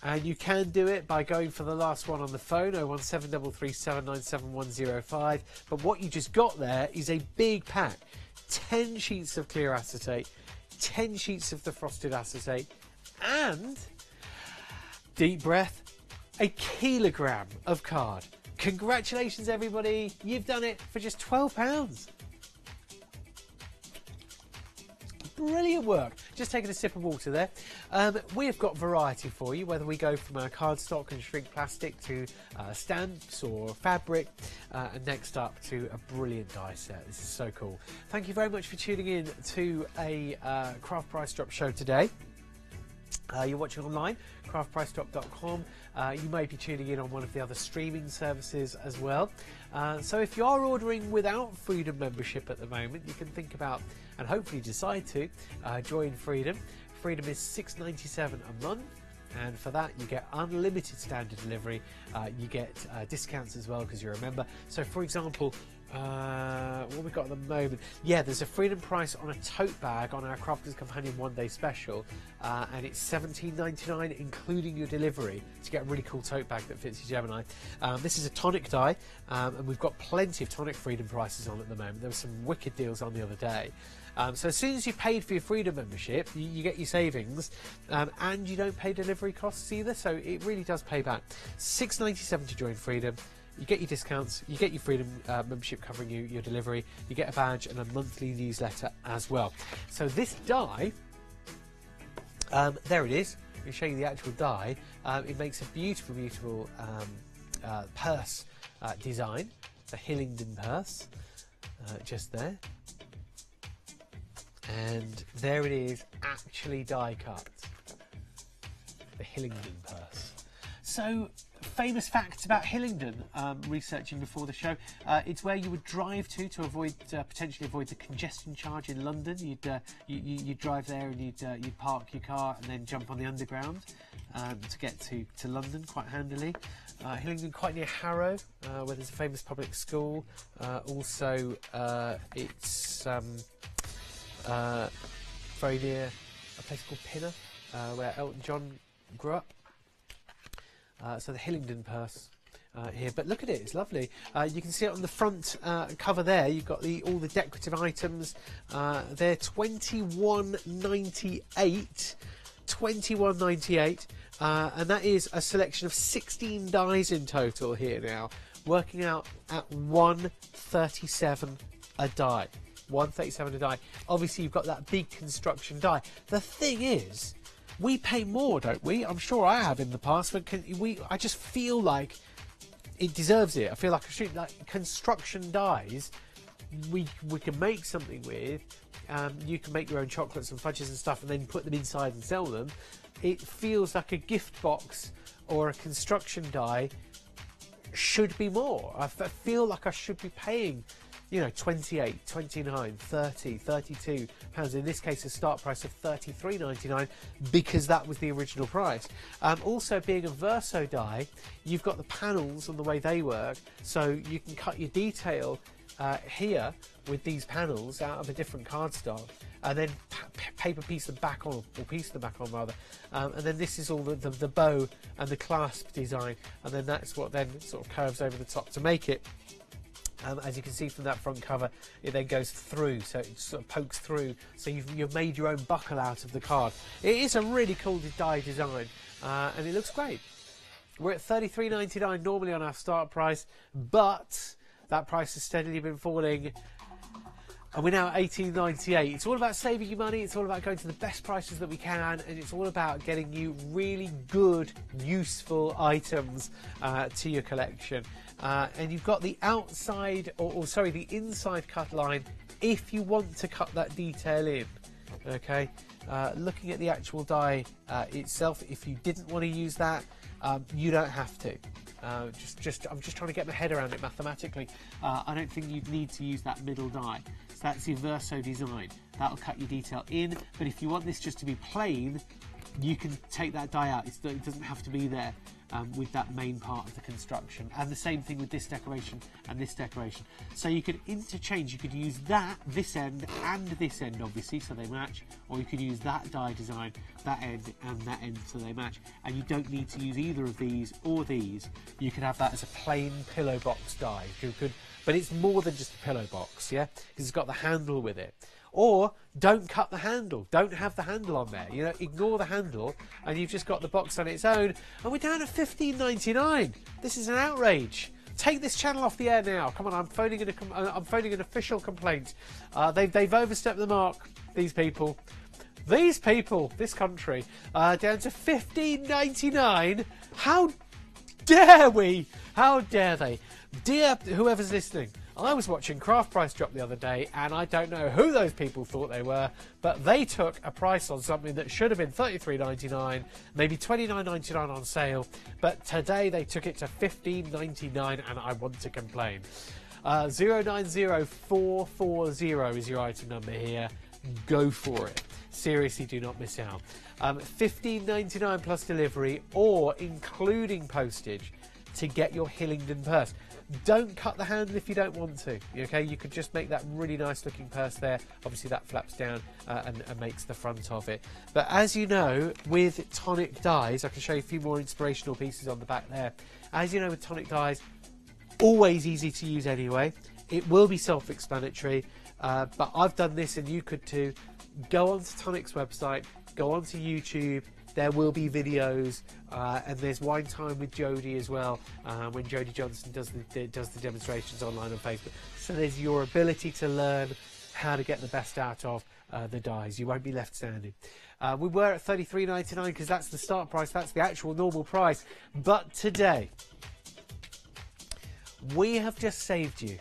And you can do it by going for the last one on the phone, 01733 797 105. But what you just got there is a big pack. 10 sheets of clear acetate, 10 sheets of the frosted acetate, and, deep breath, a kilogram of card. Congratulations, everybody. You've done it for just £12. Brilliant work. Just taking a sip of water there. We've got variety for you, whether we go from our cardstock and shrink plastic to stamps or fabric, and next up to a brilliant die set. This is so cool. Thank you very much for tuning in to a Craft Price Drop show today. You're watching online, craftpricedrop.com. You may be tuning in on one of the other streaming services as well. So if you are ordering without Freedom membership at the moment, you can think about and hopefully decide to join Freedom. Freedom is $6.97 a month, and for that you get unlimited standard delivery. You get discounts as well because you're a member. So for example, what we've got at the moment, yeah, there's a Freedom price on a tote bag on our Crafters Companion one-day special, and it's $17.99 including your delivery to get a really cool tote bag that fits your Gemini. This is a tonic die, and we've got plenty of tonic Freedom prices on at the moment. There were some wicked deals on the other day. So as soon as you paid for your Freedom membership, you get your savings, and you don't pay delivery costs either, so it really does pay back. $6.97 to join Freedom. You get your discounts, you get your Freedom membership covering your delivery, you get a badge and a monthly newsletter as well. So this die, there it is. I'll show you the actual die. It makes a beautiful, beautiful purse design. It's a Hillingdon purse, just there. And there it is, actually die cut. The Hillingdon purse. So, famous facts about Hillingdon, researching before the show. It's where you would drive to avoid potentially avoid the congestion charge in London. You'd drive there and you'd park your car and then jump on the underground to get to London quite handily. Hillingdon, quite near Harrow, where there's a famous public school. Also, it's very near a place called Pinner, where Elton John grew up. So the Hillingdon purse here, but look at it, it's lovely. You can see it on the front cover there. You've got all the decorative items. They're $21.98, $21.98, and that is a selection of 16 dies in total here now, working out at $137 a die. $137 a die. Obviously, you've got that big construction die. The thing is, we pay more, don't we? I'm sure I have in the past, but I just feel like it deserves it. I feel like construction dies, we can make something with. You can make your own chocolates and fudges and stuff and then put them inside and sell them. It feels like a gift box or a construction die should be more. I feel like I should be paying you know, 28, 29, 30, 32 pounds. In this case, a start price of £33.99 because that was the original price. Also, being a Verso die, you've got the panels and the way they work, so you can cut your detail here with these panels out of a different cardstock, and then paper piece them back on, or piece them back on rather, and then this is all the bow and the clasp design, and then that's what then sort of curves over the top to make it. As you can see from that front cover, it then goes through, so it sort of pokes through, so you've made your own buckle out of the card. It is a really cool die design, and it looks great. We're at £33.99 normally on our start price, but that price has steadily been falling, and we're now at £18.98. It's all about saving you money, it's all about going to the best prices that we can, and it's all about getting you really good, useful items to your collection. And you've got the outside, sorry, the inside cut line if you want to cut that detail in. Okay, looking at the actual die itself, if you didn't want to use that, you don't have to. I'm just trying to get my head around it mathematically. I don't think you'd need to use that middle die. So that's your Verso design. That'll cut your detail in. But if you want this just to be plain, you can take that die out. It doesn't have to be there with that main part of the construction. And the same thing with this decoration and this decoration. So you could interchange. You could use this end and this end, obviously, so they match. Or you could use that die design, that end and that end, so they match. And you don't need to use either of these or these. You could have that as a plain pillow box die. You could, but it's more than just a pillow box, yeah? Because it's got the handle with it. Or don't cut the handle. Don't have the handle on there. You know, ignore the handle, and you've just got the box on its own. And we're down at £15.99. This is an outrage. Take this channel off the air now. Come on, I'm phoning an official complaint. They've overstepped the mark. These people, this country, down to £15.99. How dare we? How dare they? Dear whoever's listening, I was watching Craft Price Drop the other day, and I don't know who those people thought they were, but they took a price on something that should have been $33.99, maybe $29.99 on sale, but today they took it to $15.99, and I want to complain. 090440 is your item number here. Go for it. Seriously, do not miss out. $15.99 plus delivery, or including postage, to get your Hillingdon purse. Don't cut the handle if you don't want to. Okay, you could just make that really nice looking purse there. Obviously that flaps down and makes the front of it. But as you know, with tonic dies, I can show you a few more inspirational pieces on the back there. As you know, with tonic dies, always easy to use anyway. It will be self-explanatory, but I've done this and you could too. Go onto Tonic's website, go onto YouTube. There will be videos, and there's Wine Time with Jodie as well, when Jodie Johnson does the demonstrations online on Facebook. So there's your ability to learn how to get the best out of the dies. You won't be left standing. We were at $33.99 because that's the start price, that's the actual normal price. But today, we have just saved you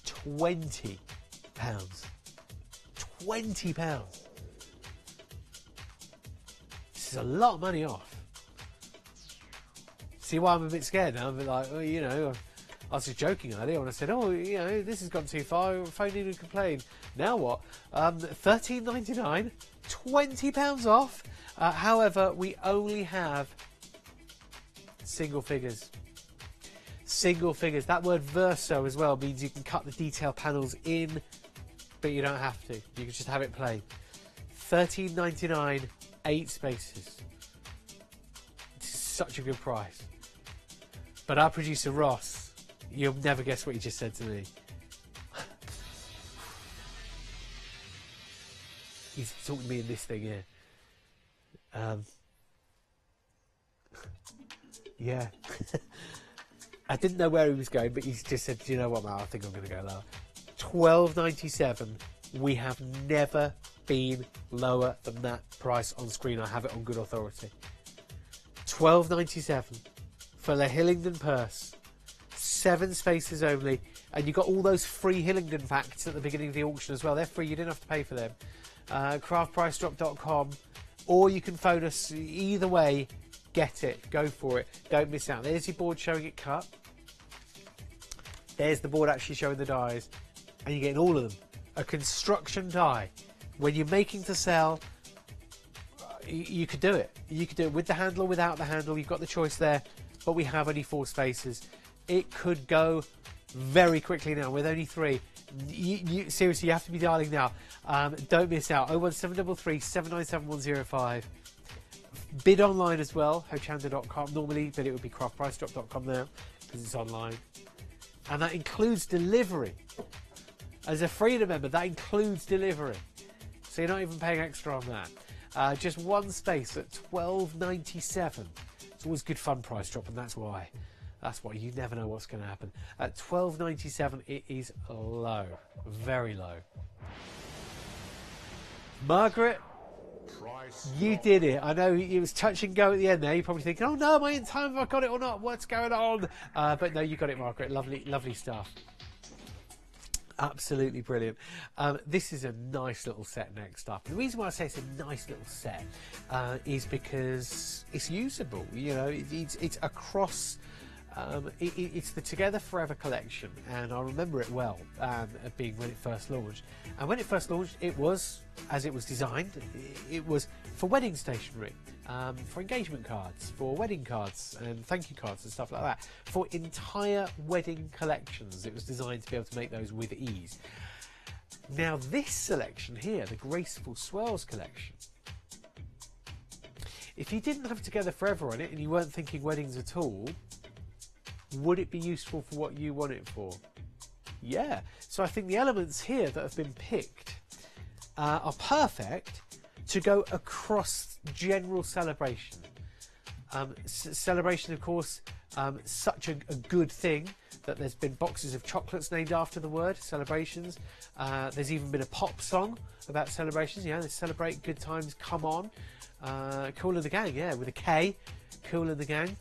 £20. £20. A lot of money off. See why I'm a bit scared now? I'm a bit like, well, you know, I was just joking earlier when I said, oh, you know, this has gone too far. Phone in and complain. Now what? $13.99, £20 off. However, we only have single figures. Single figures. That word Verso as well means you can cut the detail panels in, but you don't have to. You can just have it plain. $13.99. 8 spaces. This is such a good price. But our producer Ross, you'll never guess what he just said to me. He's talking to me in this thing here. Yeah. I didn't know where he was going, but he just said, do you know what, Mal, I think I'm going to go lower. $12.97. We have never been lower than that price on screen. I have it on good authority. $12.97 for the Hillingdon purse. 7 spaces only, and you got all those free Hillingdon facts at the beginning of the auction as well. They're free, you didn't have to pay for them. craftpricedrop.com, or you can phone us. Either way, get it, go for it, don't miss out. There's your board showing it cut. There's the board actually showing the dies, and you're getting all of them. A construction die. When you're making to sell, you could do it. You could do it with the handle or without the handle. You've got the choice there, but we have only 4 spaces. It could go very quickly now with only 3. Seriously, you have to be dialing now. Don't miss out. 01733 797 105. Bid online as well, Hochanda.com normally, but it would be craftpricedrop.com now because it's online. And that includes delivery. As a Freedom member, that includes delivery. So you're not even paying extra on that. Just 1 space at $12.97. It's always good fun price drop, and that's why. That's why you never know what's going to happen. At $12.97, it is low. Very low. Margaret, you did it. I know it was touch and go at the end there. You're probably thinking, oh no, am I in time? Have I got it or not? What's going on? But no, you got it, Margaret. Lovely, lovely stuff. Absolutely brilliant. This is a nice little set next up. The reason why I say it's a nice little set is because it's usable. You know, it's across. It's the Together Forever collection, and I remember it well, being when it first launched. And when it first launched, it was, as it was designed, it was for wedding stationery, for engagement cards, for wedding cards and thank you cards and stuff like that. For entire wedding collections, it was designed to be able to make those with ease. Now this selection here, the Graceful Swirls collection, if you didn't have Together Forever on it and you weren't thinking weddings at all, would it be useful for what you want it for? Yeah. So I think the elements here that have been picked are perfect to go across general celebration. Celebration, of course, such a good thing that there's been boxes of chocolates named after the word, celebrations. There's even been a pop song about celebrations. Yeah, they celebrate good times, come on. Kool and the Gang, yeah, with a K, Kool and the Gang.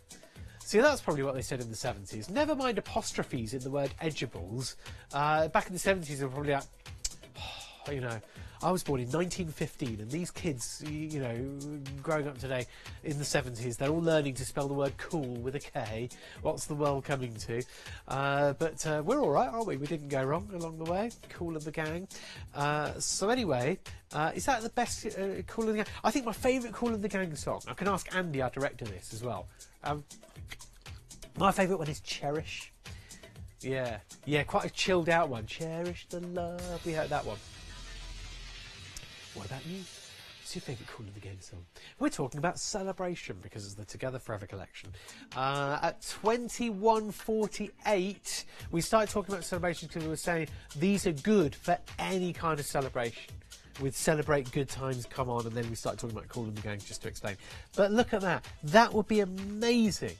See, that's probably what they said in the 70s. Never mind apostrophes in the word edibles. Back in the 70s, they were probably like, oh, you know, I was born in 1915, and these kids, you know, growing up today in the 70s, they're all learning to spell the word cool with a K. What's the world coming to? But we're all right, aren't we? We didn't go wrong along the way. Kool and the Gang. So anyway, is that the best Kool and the Gang? I think my favourite Kool and the Gang song, I can ask Andy, our director, this as well. My favourite one is Cherish. Yeah, quite a chilled out one. Cherish the love. We heard that one. What about you? What's your favourite Kool and the Gang song? We're talking about Celebration because it's the Together Forever collection. At 21.48, we started talking about Celebration because we were saying these are good for any kind of celebration. With Celebrate Good Times, Come On, and then we started talking about Kool and the Gang just to explain. But look at that. That would be amazing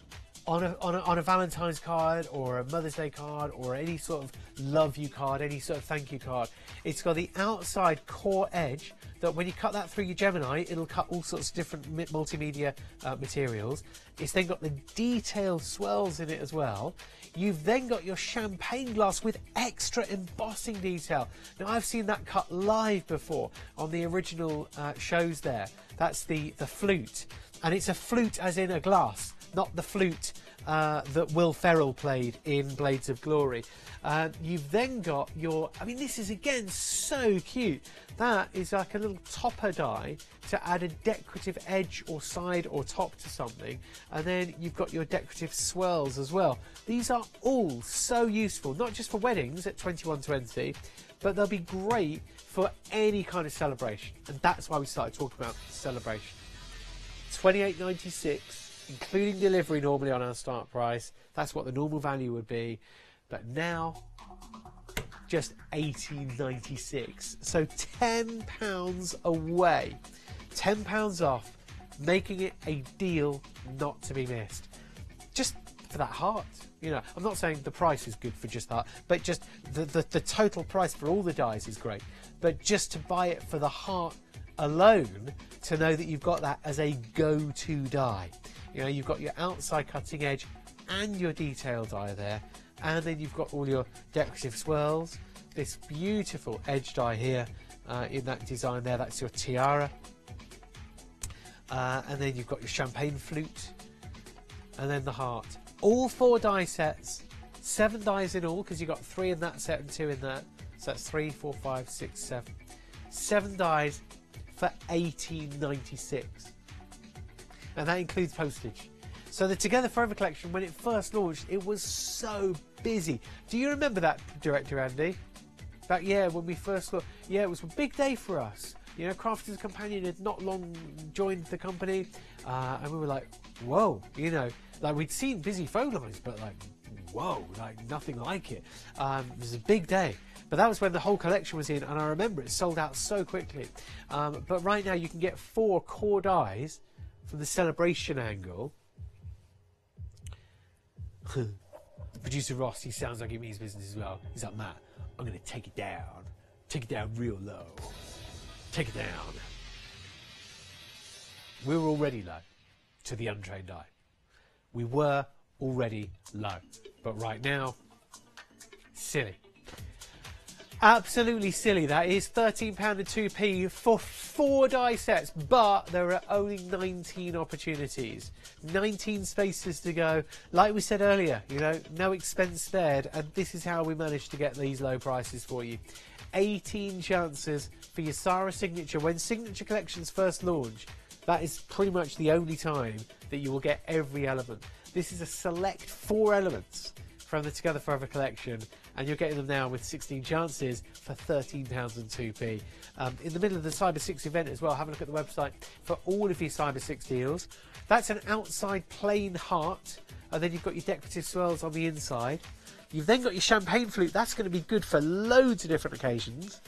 on a Valentine's card or a Mother's Day card or any sort of love you card, any sort of thank you card. It's got the outside core edge that when you cut that through your Gemini, it'll cut all sorts of different multimedia materials. It's then got the detailed swirls in it as well. You've then got your champagne glass with extra embossing detail. Now, I've seen that cut live before on the original shows there. That's the flute. And it's a flute as in a glass, not the flute that Will Ferrell played in Blades of Glory. You've then got your, I mean, this is again so cute. That is like a little topper die to add a decorative edge or side or top to something. And then you've got your decorative swirls as well. These are all so useful, not just for weddings at 21.20, but they'll be great for any kind of celebration. And that's why we started talking about celebration. 28.96, including delivery normally on our start price. That's what the normal value would be. But now, just 18.96. So £10 away. £10 off, making it a deal not to be missed. Just for that heart. You know, I'm not saying the price is good for just that, but just the total price for all the dies is great. But just to buy it for the heart alone, to know that you've got that as a go-to die. You know, you've got your outside cutting edge and your detail die there, and then you've got all your decorative swirls, this beautiful edge die here in that design there, that's your tiara, and then you've got your champagne flute, and then the heart. All 4 die sets 7 dies in all, because you've got 3 in that set and 2 in that. So that's 3, 4, 5, 6, 7. 7 dies for £18.96. And that includes postage. So the Together Forever collection, when it first launched, it was so busy. Do you remember that, Director Andy? Back, yeah, when we first launched. Yeah, it was a big day for us. You know, Crafters Companion had not long joined the company, and we were like, whoa, you know, like we'd seen busy phone lines, but like, whoa, like nothing like it. It was a big day. But that was when the whole collection was in, and I remember it sold out so quickly. But right now you can get 4 core dies from the Celebration angle. Producer Ross, he sounds like he means business as well. He's like, Matt, I'm going to take it down real low. Take it down. We were already low to the untrained eye. We were already low. But right now, silly. Absolutely silly. That is £13 and 2p for 4 die sets, but there are only 19 opportunities. 19 spaces to go. Like we said earlier, you know, no expense spared, and this is how we managed to get these low prices for you. 18 chances for your Sarah signature. When signature collections first launch, that is pretty much the only time that you will get every element. This is a select 4 elements from the Together Forever collection, and you're getting them now with 16 chances for £13 and 2p. In the middle of the Cyber 6 event as well, have a look at the website for all of your Cyber 6 deals. That's an outside plain heart, and then you've got your decorative swirls on the inside. You've then got your champagne flute. That's going to be good for loads of different occasions,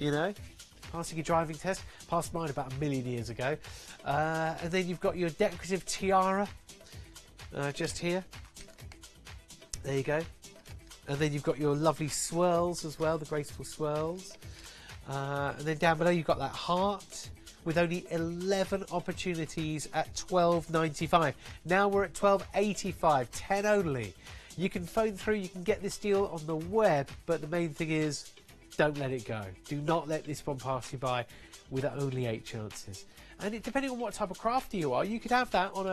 you know. Passing your driving test. Passed mine about 1 million years ago. And then you've got your decorative tiara just here. There you go. And then you've got your lovely swirls as well, the graceful swirls. And then down below you've got that heart with only 11 opportunities at £12.95. Now we're at £12.85, 10 only. You can phone through, you can get this deal on the web, but the main thing is, don't let it go. Do not let this one pass you by with only 8 chances. And it, depending on what type of crafter you are, you could have that on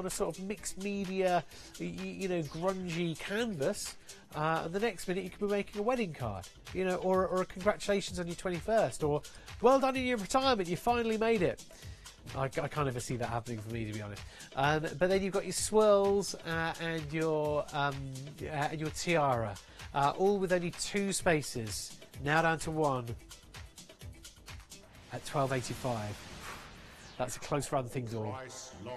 a sort of mixed media, you know, grungy canvas, and the next minute you could be making a wedding card, you know, or a congratulations on your 21st, or well done in your retirement, you finally made it. I can't ever see that happening for me, to be honest. But then you've got your swirls and your tiara, all with only 2 spaces. Now down to 1 at £12.85. That's a close run, things all.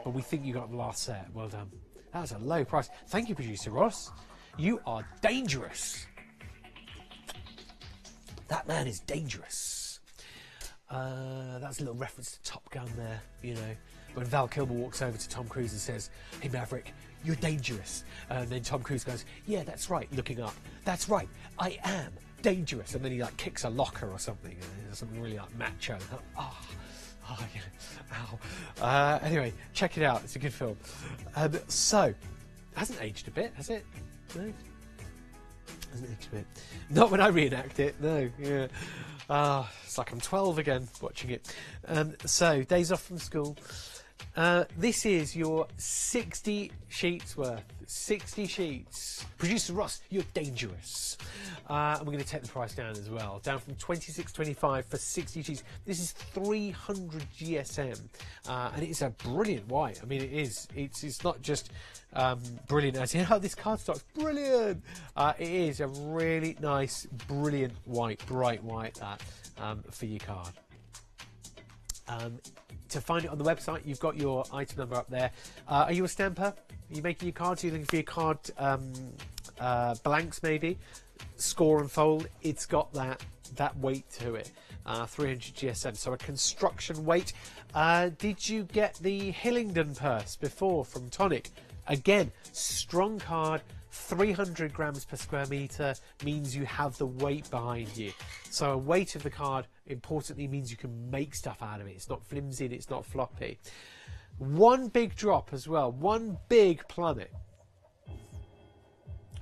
But we think you got the last set. Well done. That was a low price. Thank you, Producer Ross. You are dangerous. That man is dangerous. That's a little reference to Top Gun there, you know, when Val Kilmer walks over to Tom Cruise and says, "Hey Maverick, you're dangerous." And then Tom Cruise goes, "Yeah, that's right," looking up. "That's right, I am dangerous." And then he like kicks a locker or something, something really like macho. Oh, yeah. Ow. Anyway, check it out. It's a good film. So, it hasn't aged a bit, has it? No. Hasn't aged a bit. Not when I reenact it, no. Yeah. It's like I'm 12 again watching it. So, days off from school. This is your 60 sheets worth. 60 sheets. Producer Ross, you're dangerous. And we're going to take the price down as well. Down from $26.25 for 60 sheets. This is 300 GSM. And it's a brilliant white. I mean, it is. It's not just brilliant as in, oh, this cardstock's brilliant. It is a really nice, brilliant white, bright white that for your card. To find it on the website, you've got your item number up there. Are you a stamper? Are you making your cards? Are you looking for your card blanks maybe? Score and fold. It's got that weight to it. 300 GSM, so a construction weight. Did you get the Hillingdon purse before from Tonic? Again, strong card. 300 grams per square metre means you have the weight behind you. So a weight of the card, importantly, means you can make stuff out of it. It's not flimsy, it's not floppy. One big drop as well, one big plummet.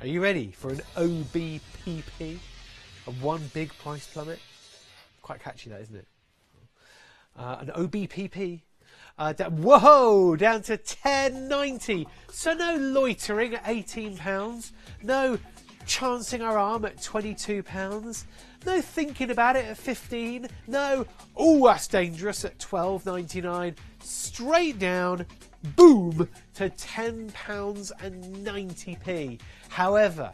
Are you ready for an OBPP? A one big price plummet? Quite catchy that, isn't it? An OBPP. Whoa, down to £10.90. So no loitering at £18. No chancing our arm at £22. No thinking about it at £15. No, oh, that's dangerous at £12.99. Straight down, boom, to £10.90. However,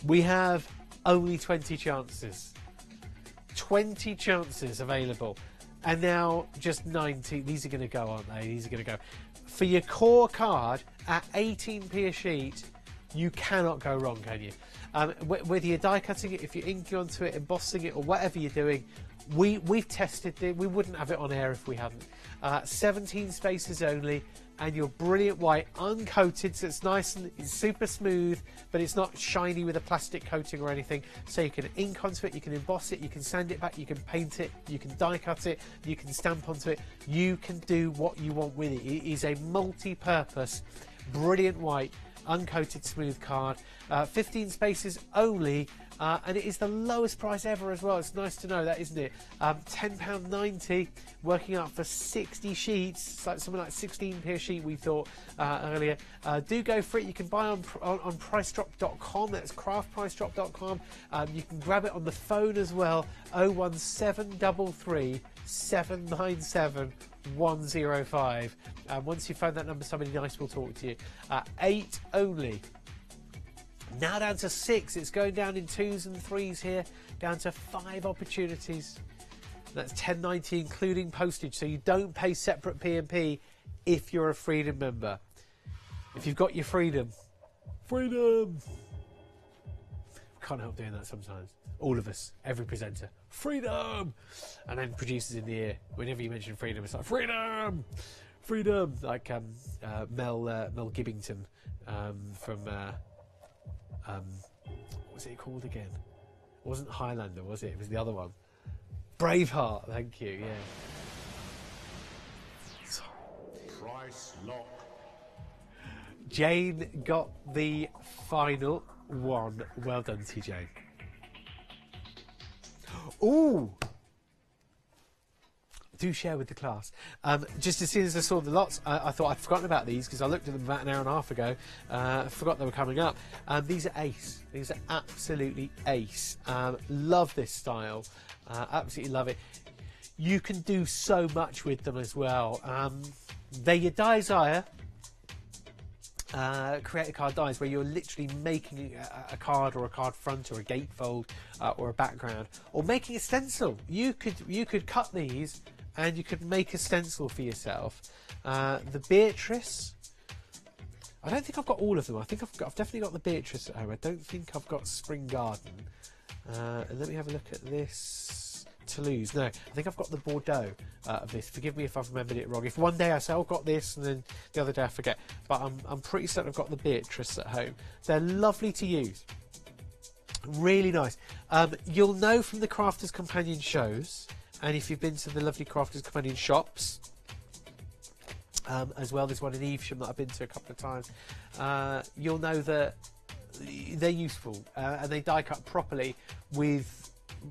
we have only 20 chances. 20 chances available. And now just 90. These are going to go, aren't they? These are going to go. For your core card at 18p a sheet, you cannot go wrong, can you? Whether you're die cutting it, if you're inking onto it, embossing it, or whatever you're doing, we've tested it. We wouldn't have it on air if we hadn't. 17 spaces only, and your brilliant white, uncoated, so it's nice and it's super smooth, but it's not shiny with a plastic coating or anything. So you can ink onto it, you can emboss it, you can sand it back, you can paint it, you can die cut it, you can stamp onto it. You can do what you want with it. It is a multi-purpose, brilliant white, uncoated smooth card. 15 spaces only, and it is the lowest price ever as well. It's nice to know that, isn't it? £10.90, working out for 60 sheets. It's like something like 16p a sheet, we thought earlier. Do go for it. You can buy on pricedrop.com. That's craftpricedrop.com. You can grab it on the phone as well. 01733 797 105. Once you phone that number, somebody nice will talk to you. 8 only. Now down to 6. It's going down in 2s and 3s here. Down to 5 opportunities. That's £10.90 including postage. So you don't pay separate P&P if you're a Freedom member. If you've got your freedom. Freedom! Can't help doing that sometimes. All of us, every presenter. Freedom! And then producers in the ear. Whenever you mention freedom, it's like, freedom! Freedom! Like Mel Gibbington from... what was it called again? It wasn't Highlander, was it? It was the other one. Braveheart, thank you, yeah. Price lock. Jane got the final one. Well done to you, Jane. Ooh! Do share with the class. Just as soon as I saw the lots, I thought I'd forgotten about these because I looked at them about an hour and a half ago. I forgot they were coming up. These are ace. These are absolutely ace. Love this style. Absolutely love it. You can do so much with them as well. They're your Desire create a card dies where you're literally making a card or a card front or a gatefold or a background, or making a stencil. You could cut these and you could make a stencil for yourself. The Beatrice, I don't think I've got all of them. I think I've definitely got the Beatrice at home. I don't think I've got Spring Garden. And let me have a look at this. Toulouse. No, I think I've got the Bordeaux of this. Forgive me if I've remembered it wrong. If one day I say I've got this and then the other day I forget, but I'm pretty certain I've got the Beatrice at home. They're lovely to use. Really nice. You'll know from the Crafters Companion shows, and if you've been to the lovely Crafters Companion shops as well, there's one in Evesham that I've been to a couple of times, you'll know that they're useful and they die cut properly with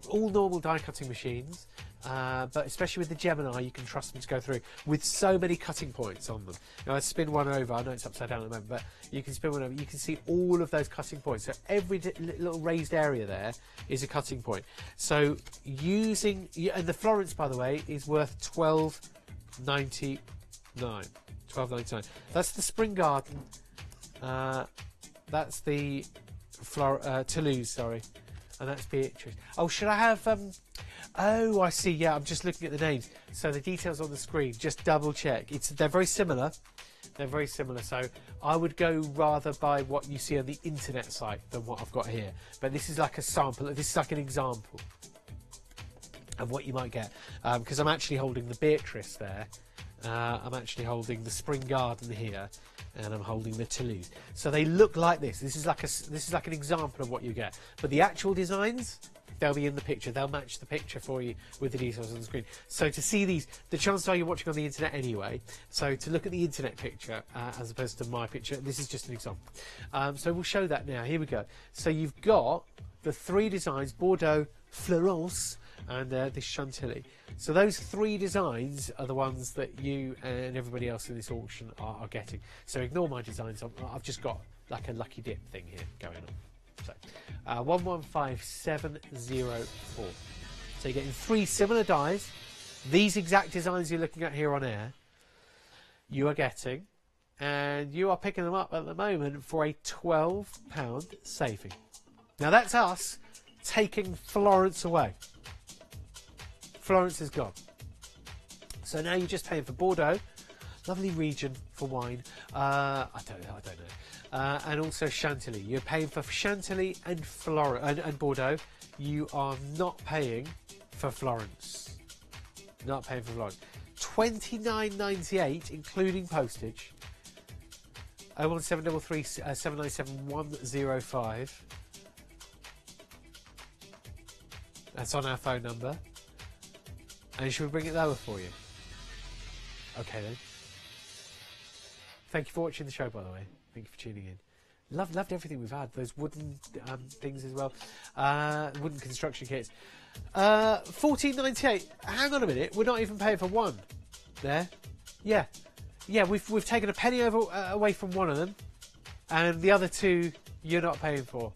all normal die cutting machines, but especially with the Gemini, you can trust them to go through with so many cutting points on them. Now I spin one over, I know it's upside down at the moment, but you can spin one over, you can see all of those cutting points. So every little raised area there is a cutting point. So using, and the Florence, by the way, is worth £12.99. £12.99. That's the Spring Garden. That's the Toulouse, sorry. And that's Beatrice. Oh, should I have... oh, I see. Yeah, I'm just looking at the names. So the details on the screen, just double check. They're very similar. They're very similar. So I would go rather by what you see on the internet site than what I've got here. But this is like a sample. This is like an example of what you might get. Because I'm actually holding the Beatrice there. I'm actually holding the Spring Garden here, and I'm holding the Toulouse. So they look like this. This is like an example of what you get. But the actual designs, they'll be in the picture. They'll match the picture for you with the details on the screen. So to see these, the chances are you're watching on the internet anyway. So to look at the internet picture as opposed to my picture, this is just an example. So we'll show that now. Here we go. So you've got the 3 designs: Bordeaux, Florence, and this Chantilly. So those 3 designs are the ones that you and everybody else in this auction are getting. So ignore my designs. I've just got like a lucky dip thing here going on. So 115704. So you're getting 3 similar dies. These exact designs you're looking at here on air, you are getting, and you are picking them up at the moment for a £12 saving. Now that's us taking Florence away. Florence is gone. So now you're just paying for Bordeaux, lovely region for wine. I don't know. And also Chantilly. You're paying for Chantilly and Bordeaux. You are not paying for Florence. Not paying for Florence. £29.98 including postage. 01733 797 105. That's on our phone number. And should we bring it lower for you? Okay then. Thank you for watching the show, by the way. Thank you for tuning in. Loved everything we've had. Those wooden things as well. Wooden construction kits. $14.98. Hang on a minute. We're not even paying for one. There. Yeah. We've taken a penny away from one of them, and the other 2 you're not paying for.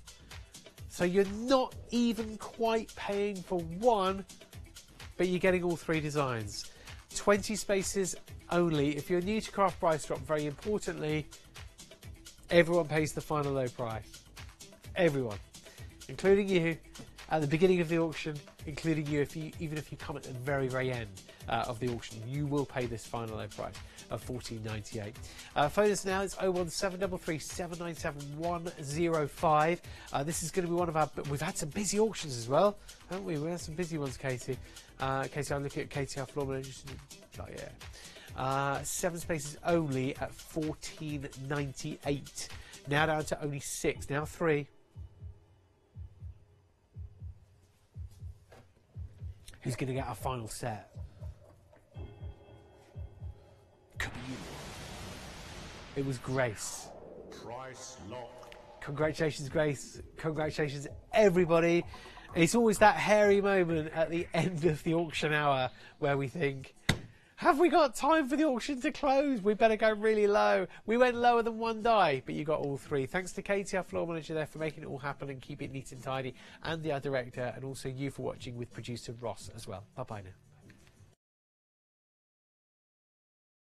So you're not even quite paying for one, but you're getting all 3 designs. 20 spaces only. If you're new to Craft Price Drop, very importantly, everyone pays the final low price. Everyone. Including you at the beginning of the auction, including you even if you come at the very, very end of the auction, you will pay this final low price of $14.98. Phone us now. It's 01733 797 105. This is going to be one of our... We've had some busy auctions as well, haven't we? We had some busy ones, Katie. Katie, I'm looking at Katie, our floor manager. Oh, yeah. 7 spaces only at $14.98. Now down to only 6. Now 3. Who's going to get our final set? Could be you. It was Grace. Price lock. Congratulations, Grace. Congratulations, everybody. It's always that hairy moment at the end of the auction hour where we think, have we got time for the auction to close? We better go really low. We went lower than 1 die, but you got all 3. Thanks to Katie, our floor manager there, for making it all happen and keep it neat and tidy, and the art director, and also you for watching with producer Ross as well. Bye-bye now.